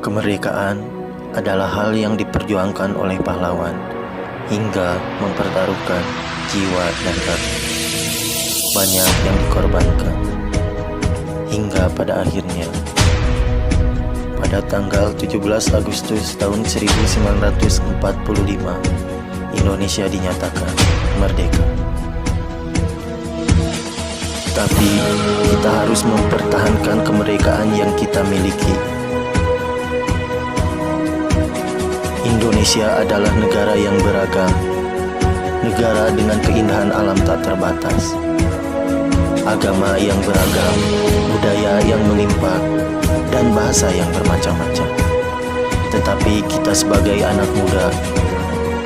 Kemerdekaan adalah hal yang diperjuangkan oleh pahlawan hingga mempertaruhkan jiwa dan raga. Banyak yang dikorbankan hingga pada akhirnya pada tanggal 17 Agustus tahun 1945 Indonesia dinyatakan merdeka. Tapi kita harus mempertahankan kemerdekaan yang kita miliki. Indonesia adalah negara yang beragam, negara dengan keindahan alam tak terbatas, agama yang beragam, budaya yang melimpah, dan bahasa yang bermacam-macam. Tetapi kita sebagai anak muda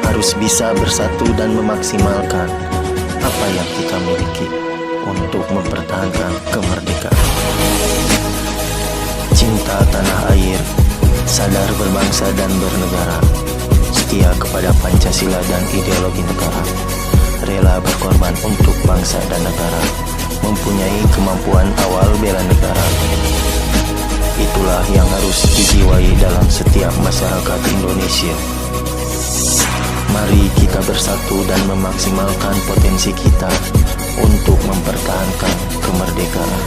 harus bisa bersatu dan memaksimalkan apa yang kita miliki untuk mempertahankan kemerdekaan. Cinta tanah air, sadar berbangsa dan bernegara, setia kepada Pancasila dan ideologi negara, rela berkorban untuk bangsa dan negara, mempunyai kemampuan awal bela negara. Itulah yang harus dijiwai dalam setiap masyarakat Indonesia. Mari kita bersatu dan memaksimalkan potensi kita untuk mempertahankan kemerdekaan.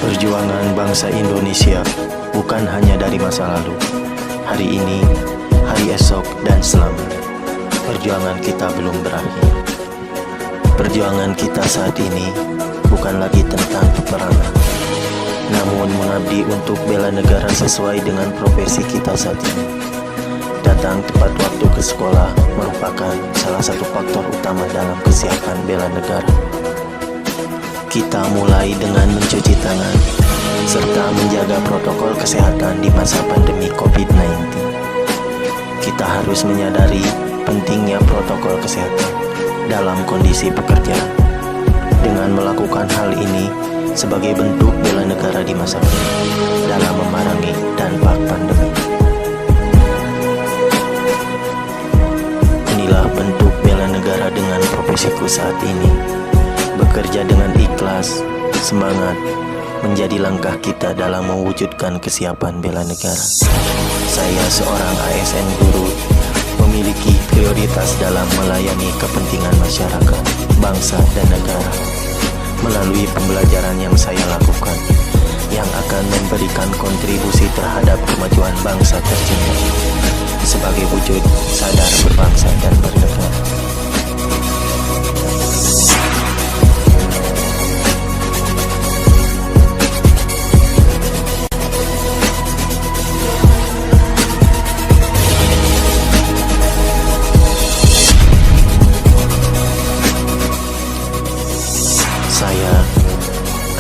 Perjuangan bangsa Indonesia bukan hanya dari masa lalu, hari ini, hari esok, dan selamanya. Perjuangan kita belum berakhir. Perjuangan kita saat ini bukan lagi tentang peperangan, namun mengabdi untuk bela negara sesuai dengan profesi kita saat ini. Datang tepat waktu ke sekolah merupakan salah satu faktor utama dalam kesiapan bela negara. Kita mulai dengan mencuci tangan serta menjaga protokol kesehatan di masa pandemi COVID-19. Kita harus menyadari pentingnya protokol kesehatan dalam kondisi pekerjaan. Dengan melakukan hal ini sebagai bentuk bela negara di masa kini dalam memerangi dampak pandemi. Inilah bentuk bela negara dengan profesiku saat ini. Bekerja dengan ikhlas, semangat, menjadi langkah kita dalam mewujudkan kesiapan bela negara. Saya seorang ASN guru, memiliki prioritas dalam melayani kepentingan masyarakat, bangsa, dan negara. Melalui pembelajaran yang saya lakukan, yang akan memberikan kontribusi terhadap kemajuan bangsa tercinta, sebagai wujud sadar berbangsa dan bernegara. Saya,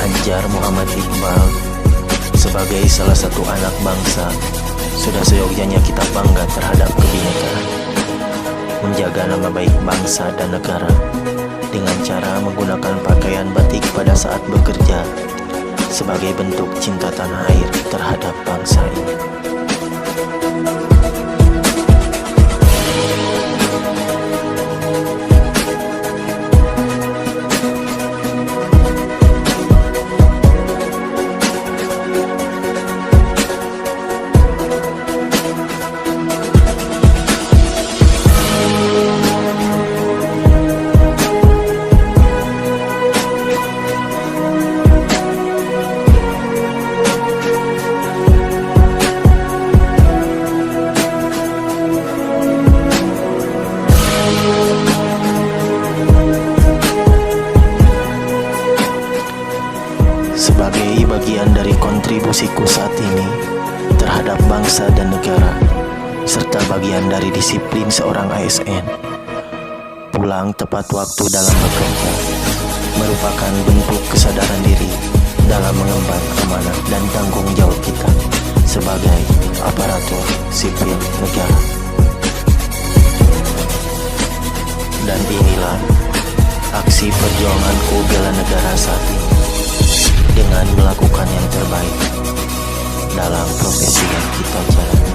Anjar Muhammad Iqbal, sebagai salah satu anak bangsa, sudah seyogyanya kita bangga terhadap kebinekaan, menjaga nama baik bangsa dan negara dengan cara menggunakan pakaian batik pada saat bekerja sebagai bentuk cinta tanah air terhadap bangsa ini. Sebagai bagian dari kontribusiku saat ini terhadap bangsa dan negara, serta bagian dari disiplin seorang ASN, pulang tepat waktu dalam bekerja merupakan bentuk kesadaran diri dalam mengemban amanah dan tanggung jawab kita sebagai aparatur sipil negara. Dan inilah aksi perjuanganku bela negara saat ini, dengan melakukan yang terbaik dalam profesi yang kita jalani.